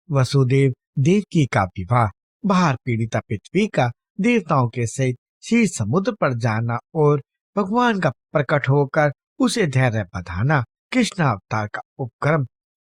वसुदेव देवकी का विवाह, बाहर पीड़िता पृथ्वी का देवताओं के सहित क्षीर समुद्र पर जाना और भगवान का प्रकट होकर उसे धैर्य बधाना, कृष्ण अवतार का उपक्रम।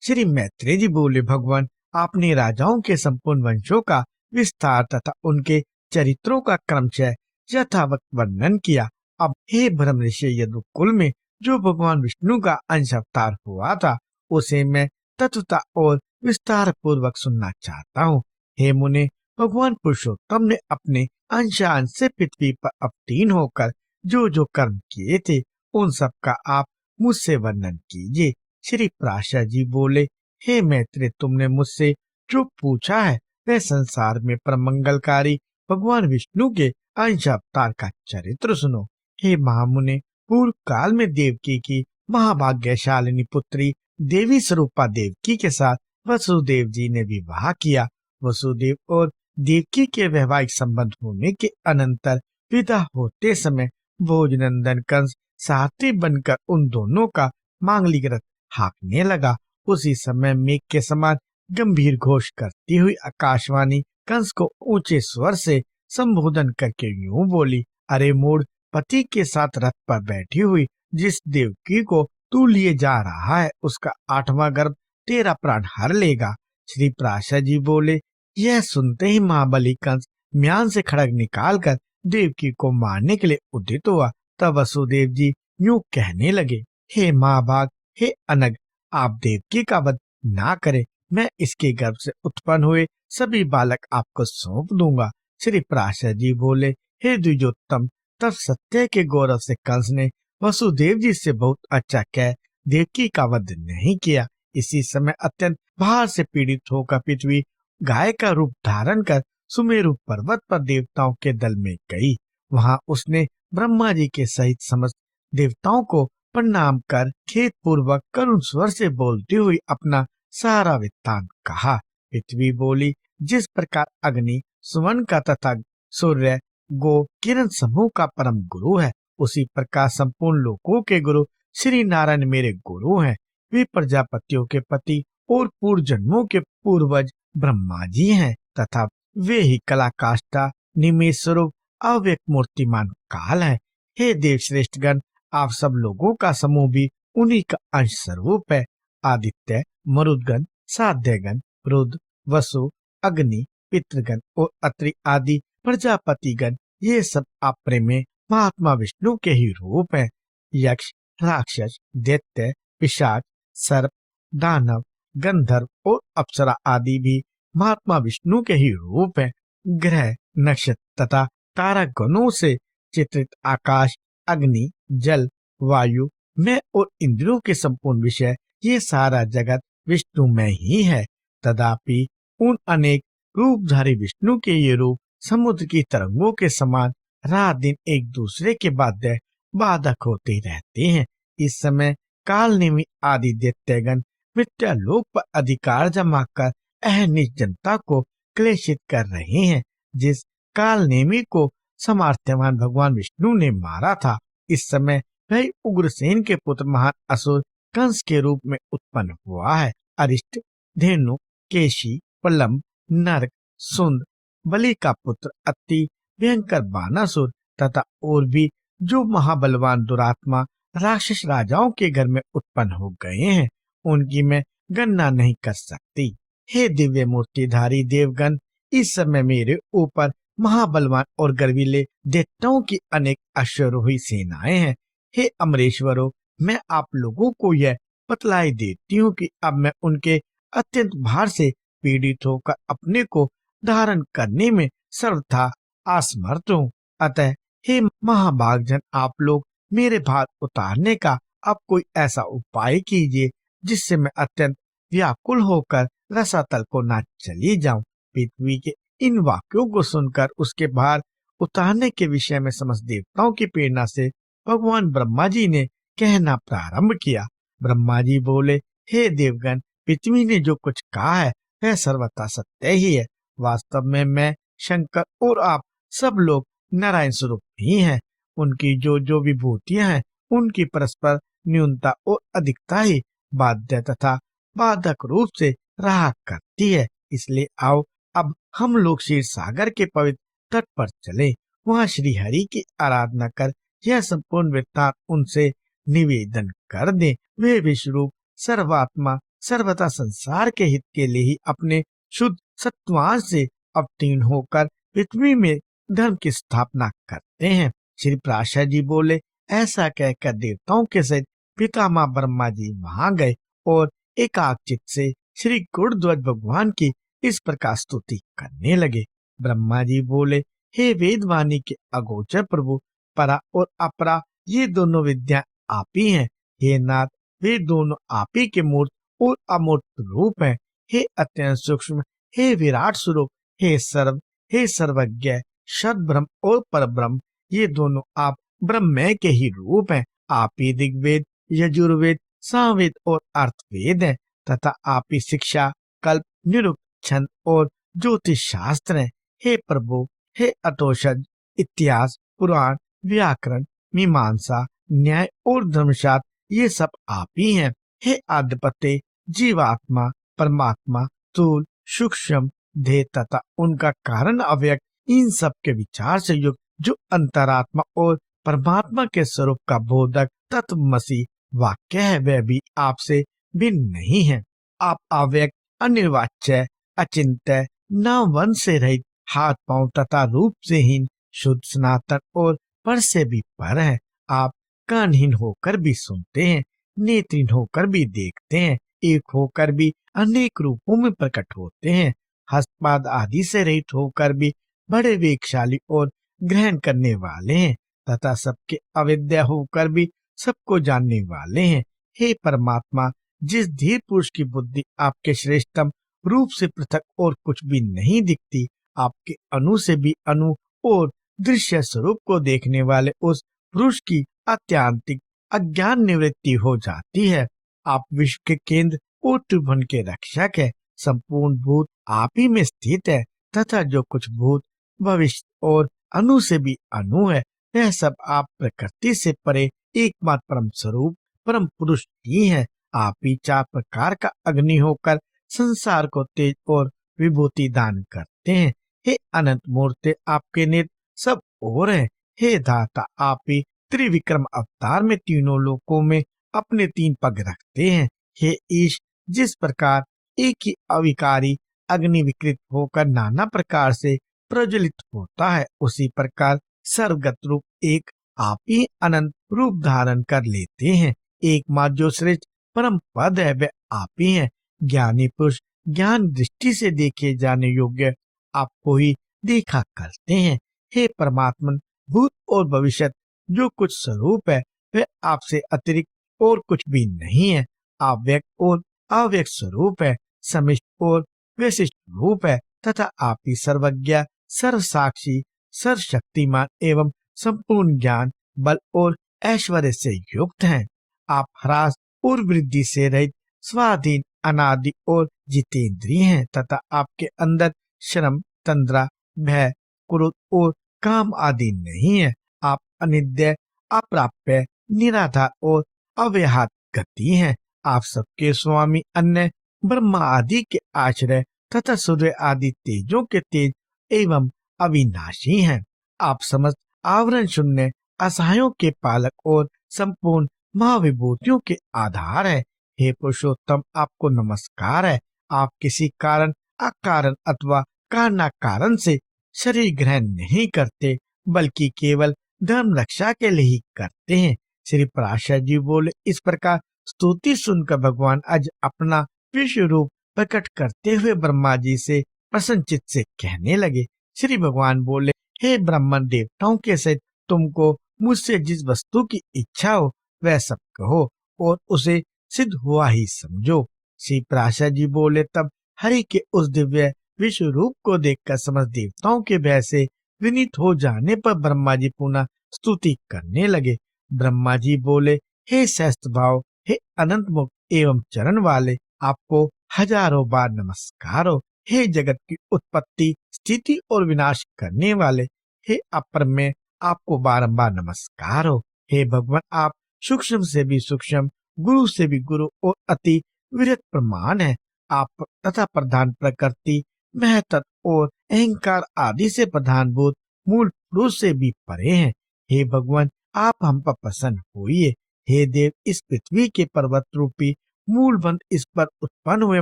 श्री मैत्रेय जी बोले, भगवान आपने राजाओं के संपूर्ण वंशों का विस्तार तथा उनके चरित्रों का क्रमशः यथावत वर्णन किया। अब हे ब्रह्म ऋषि, यदुकुल में जो भगवान विष्णु का अंश अवतार हुआ था उसे मैं तत्वता और विस्तार पूर्वक सुनना चाहता हूँ। हे मुने, भगवान पुरुषोत्तम ने अपने अंशांश से पृथ्वी पर अवतीर्ण होकर जो जो कर्म किए थे उन सब का आप मुझसे वर्णन कीजिए। श्री पराशर जी बोले, हे मैत्रेय, तुमने मुझसे जो पूछा है वह संसार में परमंगलकारी भगवान विष्णु के अंश अवतार का चरित्र सुनो। हे महामुने, पूर्व काल में देवकी की महाभाग्यशालिनी पुत्री देवी स्वरूपा देवकी के साथ वसुदेव जी ने विवाह किया। वसुदेव और देवकी के वैवाहिक संबंध होने के अनंतर विदा होते समय भोजनंदन कंस सारथी बनकर उन दोनों का मांगलिक रथ हाँकने लगा। उसी समय मेघ के समान गंभीर घोष करती हुई आकाशवाणी कंस को ऊंचे स्वर से संबोधन करके यूं बोली, अरे मूढ़, पति के साथ रथ पर बैठी हुई जिस देवकी को तू लिए जा रहा है उसका 8वां गर्भ तेरा प्राण हर लेगा। श्री पराशर जी बोले, यह सुनते ही महाबली कंस म्यान से खड़ग निकालकर देवकी को मारने के लिए उद्यत हुआ। तब वसुदेव जी यूं कहने लगे, हे महाभाग, हे अनग, आप देवकी का वध ना करें, मैं इसके गर्भ से उत्पन्न हुए सभी बालक आपको सौंप दूंगा। श्री पराशर जी बोले, हे द्विजोत्तम, तब सत्य के गौरव से कंस ने वसुदेव जी से बहुत अच्छा कह देवकी का वध नहीं किया। इसी समय अत्यंत भार से पीड़ित होकर पृथ्वी गाय का रूप धारण कर सुमेरु पर्वत पर देवताओं के दल में गई। वहां उसने ब्रह्मा जी के सहित समस्त देवताओं को प्रणाम कर खेद पूर्वक करुण स्वर से बोलती हुई अपना सारा वृत्तांत कहा। पृथ्वी बोली, जिस प्रकार अग्नि सुवन का तथा सूर्य गो किरण समूह का परम गुरु है, उसी प्रकार संपूर्ण लोकों के गुरु श्री नारायण मेरे गुरु हैं। वे प्रजापतियों के पति और पूर्व जन्मों के पूर्वज ब्रह्मा जी हैं तथा वे ही कला काष्ठा निमेष स्वरूप अव्यक्त मूर्तिमान काल है। हे देव श्रेष्ठगण, आप सब लोगों का समूह भी उन्हीं का अंश स्वरूप है। आदित्य, मरुदगण, साध्यगण, रुद्र, वसु, अग्नि, पितृगण और अत्रि आदि प्रजापतिगण, ये सब आपरे में महात्मा विष्णु के ही रूप हैं। यक्ष, राक्षस, दैत्य, पिशाच, सर्प, दानव, गंधर्व और अप्सरा आदि भी महात्मा विष्णु के ही रूप हैं। ग्रह, नक्षत्र तथा तारागणों से चित्रित आकाश, अग्नि, जल, वायु, मैं और इंद्रियों के संपूर्ण विषय, ये सारा जगत विष्णु में ही है। तदापि उन अनेक रूपधारी विष्णु के ये रूप समुद्र की तरंगों के समान रात दिन एक दूसरे के बाधक होते रहते हैं। इस समय कालनेमी आदि दैत्यगण मिथ्या लोक पर अधिकार जमा कर अहनिश जनता को क्लेशित कर रहे हैं। जिस कालनेमी को सामर्थ्यवान भगवान विष्णु ने मारा था, इस समय वही उग्रसेन के पुत्र महान असुर कंस के रूप में उत्पन्न हुआ है। अरिष्ट, धेनु, केशी, प्रलंब, नरक, सुंद, बलि का पुत्र अति भयंकर बानासुर तथा और भी जो महाबलवान दुरात्मा राक्षस राजाओं के घर में उत्पन्न हो गए हैं, उनकी मैं गणना नहीं कर सकती। हे दिव्य मूर्तिधारी देवगण, इस समय मेरे ऊपर महाबलवान और गर्वीले दैत्यों की अनेक अश्वारोही सेनाएं हैं। हे अमरेश्वरों, मैं आप लोगों को यह बतलाई देती हूँ कि अब मैं उनके अत्यंत भार से पीड़ित होकर अपने को धारण करने में सर्वथा असमर्थ हूँ। अतः हे महाभागजन, आप लोग मेरे भार उतारने का अब कोई ऐसा उपाय कीजिए जिससे मैं अत्यंत व्याकुल होकर रसातल को न चली जाऊं। पृथ्वी के इन वाक्यों को सुनकर उसके भार उतारने के विषय में समस्त देवताओं की प्रेरणा से भगवान ब्रह्मा जी ने कहना प्रारंभ किया। ब्रह्मा जी बोले, हे देवगण, पृथ्वी ने जो कुछ कहा है वह सर्वथा सत्य ही है। वास्तव में मैं, शंकर और आप सब लोग नारायण स्वरूप ही हैं। उनकी जो जो विभूतियां हैं, उनकी परस्पर न्यूनता और अधिकता ही बाध्य तथा बाधक रूप से रहा करती है। इसलिए आओ अब हम लोग क्षीर सागर के पवित्र तट पर चले, वहाँ श्री हरि की आराधना कर यह संपूर्ण वृत्तांत उनसे निवेदन कर दे। वे विश्वरूप सर्वात्मा सर्वथा संसार के हित के लिए ही अपने शुद्ध सत्वांश से अवतीर्ण होकर पृथ्वी में धर्म की स्थापना करते हैं। श्री प्राशर जी बोले, ऐसा कहकर देवताओं के सहित पितामह ब्रह्मा जी वहां गए और एकाग्रचित से श्री गुरुध्वज भगवान की इस प्रकार स्तुति करने लगे। ब्रह्मा जी बोले, हे वेदवाणी के अगोचर प्रभु, परा और अपरा ये दोनों विद्या आप ही हैं। हे नाथ, वे दोनों आप ही के मूर्त और अमूर्त रूप हैं। हे अत्यंत सूक्ष्म, हे विराट स्वरूप, हे सर्वज्ञ सद ब्रह्म और पर ब्रह्म, ये दोनों आप ब्रह्म के ही रूप हैं। आप ही ऋग्वेद, यजुर्वेद, सामवेद और अर्थवेद हैं तथा आप ही शिक्षा, कल्प, निरुक्त, छंद और ज्योतिष शास्त्र हैं। हे प्रभु, हे अतोषज, इतिहास, पुराण, व्याकरण, मीमांसा, न्याय और धर्मशास्त्र, ये सब आप ही हैं। हे आद्यपते, जीवात्मा, परमात्मा, स्थूल, सूक्ष्म, देह तथा उनका कारण अव्यक्त, इन सब के विचार से युक्त जो अंतरात्मा और परमात्मा के स्वरूप का बोधक तत्वमसी वाक्य है, वह भी आपसे भिन्न नहीं है। आप अव्यक्त, अनिर्वाच्य, अचिंत्य, नामवन से रहित, हाथ पांव तथा रूप से हीन, शुद्ध, सनातन और पर से भी पर है। आप कानहीन होकर भी सुनते हैं, नेत्रहीन होकर भी देखते हैं, एक होकर भी अनेक रूपों में प्रकट होते हैं, हस्तपाद आदि से रहित होकर भी बड़े वेगशाली और ग्रहण करने वाले हैं तथा सबके अविद्या होकर भी सबको जानने वाले हैं। हे परमात्मा, जिस धीर पुरुष की बुद्धि आपके श्रेष्ठतम रूप से पृथक और कुछ भी नहीं दिखती, आपके अणु से भी अणु और दृश्य स्वरूप को देखने वाले उस पुरुष की अत्यांतिक अज्ञान निवृत्ति हो जाती है। आप विश्व के केंद्र और त्रिभुवन के रक्षक है। संपूर्ण भूत आप ही में स्थित है तथा जो कुछ भूत, भविष्य और अणु से भी अणु है, वह सब आप प्रकृति से परे एकमात्र परम स्वरूप परम पुरुष ही है। आप ही चार प्रकार का अग्नि होकर संसार को तेज और विभूति दान करते हैं। हे अनंत मूर्ति, आपके नेत्र सब ओर है। हे दाता, आप ही त्रिविक्रम अवतार में तीनों लोकों में अपने तीन पग रखते हैं। हे ईश, जिस प्रकार एक ही अविकारी अग्नि विकृत होकर नाना प्रकार से प्रज्वलित होता है, उसी प्रकार सर्वगत रूप एक आप ही अनंत रूप धारण कर लेते हैं। एकमात्र जो श्रेष्ठ परम पद है, वह आप ही है। ज्ञानी पुरुष ज्ञान दृष्टि से देखे जाने योग्य आपको ही देखा करते हैं। हे परमात्मन, भूत और भविष्य जो कुछ स्वरूप है, वह आपसे अतिरिक्त और कुछ भी नहीं है। आप व्यक्त और अव्यक्त स्वरूप है, समिष्ट और विशिष्ट रूप है तथा आप ही सर्वज्ञ, सर्वसाक्षी, सर्वशक्तिमान एवं संपूर्ण ज्ञान, बल और ऐश्वर्य से युक्त हैं। आप ह्रास और वृद्धि से रहित, स्वाधीन, अनादि और जितेंद्रिय हैं तथा आपके अंदर श्रम, तंद्रा, भय, क्रोध और काम आदि नहीं है। आप अनिद्य, अप्राप्य, निराधार और अव्याहत गति हैं। आप सबके स्वामी, अन्य ब्रह्मा आदि के आश्रय तथा सूर्य आदि तेजों के तेज एवं अविनाशी हैं। आप समस्त आवरण शून्य, असहायों के पालक और संपूर्ण महाविभूतियों के आधार है। हे पुरुषोत्तम, आपको नमस्कार है। आप किसी कारण, अकारण अथवा कारण कारण से शरीर ग्रहण नहीं करते, बल्कि केवल धर्म रक्षा के लिए ही करते हैं। श्री पराशर जी बोले, इस प्रकार स्तुति सुनकर भगवान आज अपना विश्व रूप प्रकट करते हुए ब्रह्मा जी से प्रसन्नचित से कहने लगे। श्री भगवान बोले, हे ब्राह्मण, देवताओं के सहित तुमको मुझसे जिस वस्तु की इच्छा हो वह सब कहो और उसे सिद्ध हुआ ही समझो। श्री पराशर जी बोले, तब हरि के उस दिव्य विश्व रूप को देखकर समस्त देवताओं के भय से विनीत हो जाने पर ब्रह्मा जी पुनः स्तुति करने लगे। ब्रह्मा जी बोले, हे सहस्त्र भाव, हे अनंत मुक्त एवं चरण वाले, आपको हजारों बार नमस्कार हो। हे जगत की उत्पत्ति, स्थिति और विनाश करने वाले, हे अपरमेय, आपको बारंबार नमस्कार हो। हे भगवान, आप सूक्ष्म से भी सूक्ष्म, गुरु से भी गुरु और अति विरत प्रमाण है। आप तथा प्रधान प्रकृति, महतत्व और अहंकार आदि से प्रधानभूत मूल पुरुष से भी परे हैं। हे भगवान, आप हम पर प्रसन्न होइए। हे देव, इस पृथ्वी के पर्वत रूपी मूल बंध इस पर उत्पन्न हुए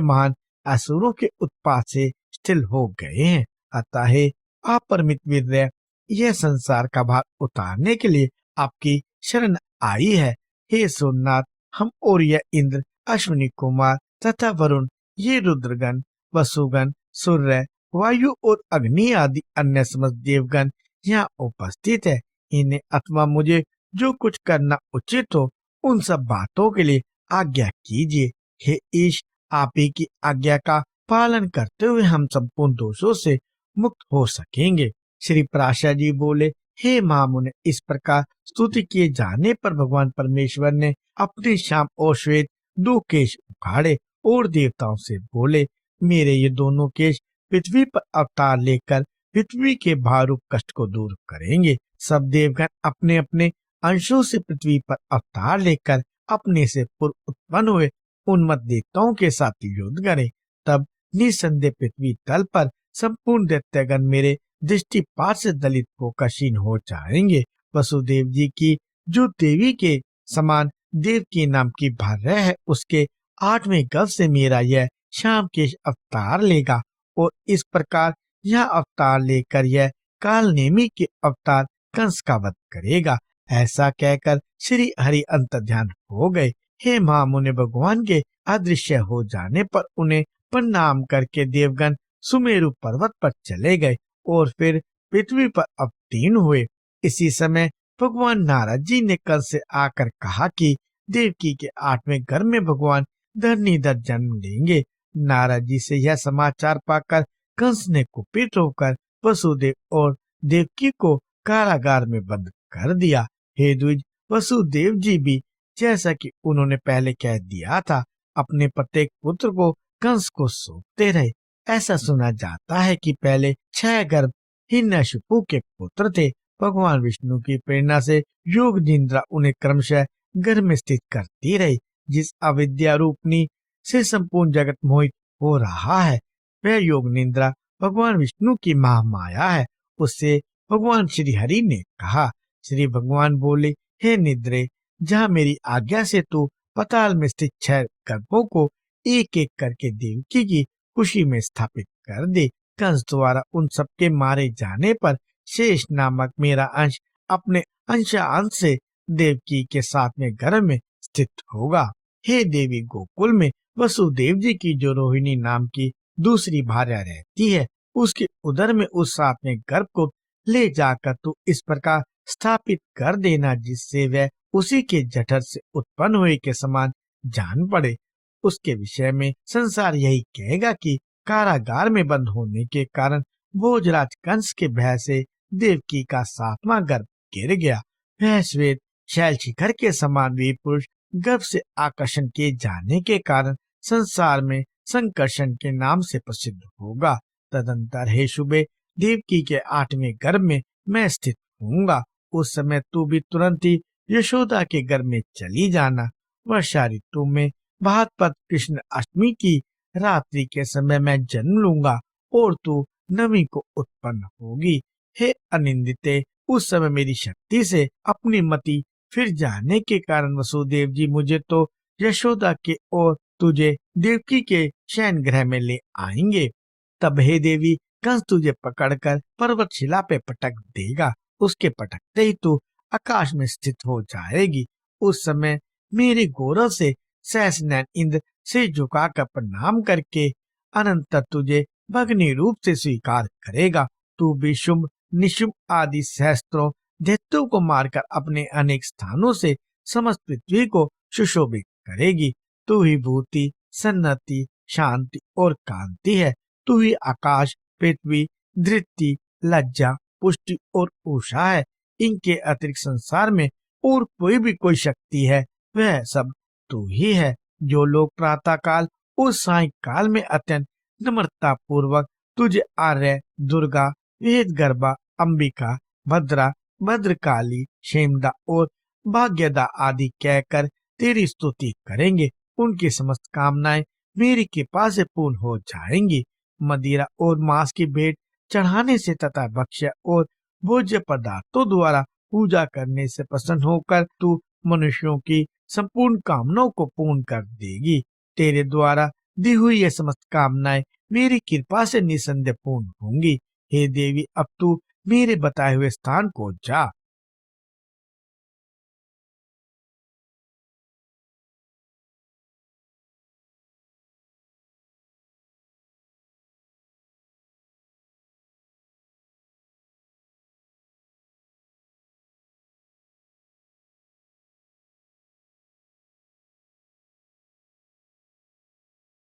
महान असुरों के उत्पात से स्थिर हो गए हैं। अतः हे अपरिमित वीर्य, यह संसार का भार उतारने के लिए आपकी शरण आई है। हे सोमनाथ, हम और यह इंद्र, अश्विनी कुमार तथा वरुण, ये रुद्रगण, वसुगण, सूर्य, वायु और अग्नि आदि अन्य समस्त देवगण यहाँ उपस्थित है। इन्हें अथवा मुझे जो कुछ करना उचित हो, उन सब बातों के लिए आज्ञा कीजिए। हे ईश, आप ही की आज्ञा का पालन करते हुए हम संपूर्ण दोषों से मुक्त हो सकेंगे। श्री पराशर जी बोले, हे महामुने, इस प्रकार स्तुति किए जाने पर भगवान परमेश्वर ने अपने श्याम और श्वेत दो केश उखाड़े और देवताओं से बोले, मेरे ये दोनों केश पृथ्वी पर अवतार लेकर पृथ्वी के भारूप कष्ट को दूर करेंगे। सब देवगण अपने अपने अंशों से पृथ्वी पर अवतार लेकर अपने से पूर्व उत्पन्न हुए उन्मत्त देवताओं के साथ युद्ध करें। तब निसंदेह पृथ्वी तल पर संपूर्ण दैत्यगण मेरे दृष्टिपात से दलित होकर क्षीण हो जाएंगे। वसुदेव जी की जो देवी के समान देवकी नाम की भार्या है, उसके 8वें गर्भ से मेरा यह श्याम केश अवतार लेगा और इस प्रकार यह अवतार लेकर यह काल नेमी के अवतार कंस का वध करेगा। ऐसा कहकर श्री हरि अंतर्ध्यान हो गए। हे महामुने, भगवान के अदृश्य हो जाने पर उन्हें प्रणाम करके देवगण सुमेरु पर्वत पर चले गए और फिर पृथ्वी पर अवतीर्ण हुए। इसी समय भगवान नारद जी ने कंस से आकर कहा कि देवकी के 8वें गर्भ में भगवान धरनीधर जन्म लेंगे। नारद जी से यह समाचार पाकर कंस ने कुपित होकर वसुदेव और देवकी को कारागार में बंद कर दिया। हे द्विज, वसुदेव जी भी जैसा कि उन्होंने पहले कह दिया था, अपने प्रत्येक पुत्र को कंस को सौंपते रहे। ऐसा सुना जाता है कि पहले 6 गर्भ हिरण्यकशिपु के पुत्र थे। भगवान विष्णु की प्रेरणा से योग निद्रा उन्हें क्रमशः गर्भ में स्थित करती रही। जिस अविद्या रूपनी से संपूर्ण जगत मोहित हो रहा है, वह योग निद्रा भगवान विष्णु की महामाया है। उससे भगवान श्री हरि ने कहा। श्री भगवान बोले, हे निद्रे, जहाँ मेरी आज्ञा से तू पाताल में स्थित 6 गर्भों को एक एक करके देवकी की खुशी में स्थापित कर दे। कंस द्वारा उन सबके मारे जाने पर शेष नामक मेरा अंश अपने अंशांश से देवकी के 7वें गर्भ में स्थित होगा। हे देवी, गोकुल में वसुदेव जी की जो रोहिणी नाम की दूसरी भार्या रहती है, उसके उदर में उस 7वें गर्भ को ले जाकर तू इस प्रकार स्थापित कर देना जिससे वह उसी के जठर से उत्पन्न हुए के समान जान पड़े। उसके विषय में संसार यही कहेगा कि कारागार में बंद होने के कारण भोजराज कंस के भय से देवकी का 7वां गर्भ गिर गया। वह श्वेत शैल शिखर के समान वीर पुरुष गर्भ से आकर्षण किए जाने के कारण संसार में संकर्षण के नाम से प्रसिद्ध होगा। तदंतर हे शुभे, देवकी के 8वें गर्भ में मैं स्थित होऊंगा। उस समय तू भी तुरंत ही यशोदा के गर्भ में चली जाना। वर्षा ऋतु में भाद्रपद कृष्ण अष्टमी की रात्रि के समय मैं जन्म लूंगा और तू नवी को उत्पन्न होगी। हे अनिंदिते, उस समय मेरी शक्ति से अपनी मति फिर जाने के कारण वसुदेव जी मुझे तो यशोदा के और तुझे देवकी के शयन गृह में ले आएंगे। तब हे देवी, कंस तुझे पकड़कर पर्वत शिला पे पटक देगा। उसके पटकते ही तू आकाश में स्थित हो जाएगी। उस समय मेरे गौरव से सहस्रनयन इंद्र से झुकाकर प्रणाम करके अनंतर तुझे भगनी रूप से स्वीकार करेगा। तू भी शुंभ, निशुंभ आदि सहस्त्रों दैत्यों को मारकर अपने अनेक स्थानों से समस्त पृथ्वी को सुशोभित करेगी। तू ही भूति, सन्नति, शांति और कांति है। तू ही आकाश, पृथ्वी, धृति, लज्जा, पुष्टि और उषा है। इनके अतिरिक्त संसार में और कोई भी कोई शक्ति है, वह सब तू ही है। जो लोग प्रातः काल और साय काल में अत्यंत नम्रता पूर्वक तुझे आर्य, दुर्गा, वेद गर्भा, अंबिका, भद्रा, भद्रकाली, क्षेमदा और भाग्यदा आदि कहकर तेरी स्तुति करेंगे, उनकी समस्त कामनाएं मेरी कृपा से पूर्ण हो जाएंगी। मदिरा और मांस की भेंट चढ़ाने से तथा भक्ष्य और भोज्य पदार्थों द्वारा पूजा करने से प्रसन्न होकर तू मनुष्यों की संपूर्ण कामनाओं को पूर्ण कर देगी। तेरे द्वारा दी हुई ये समस्त कामनाएं मेरी कृपा से निसंदेह पूर्ण होंगी। हे देवी, अब तू मेरे बताए हुए स्थान को जा।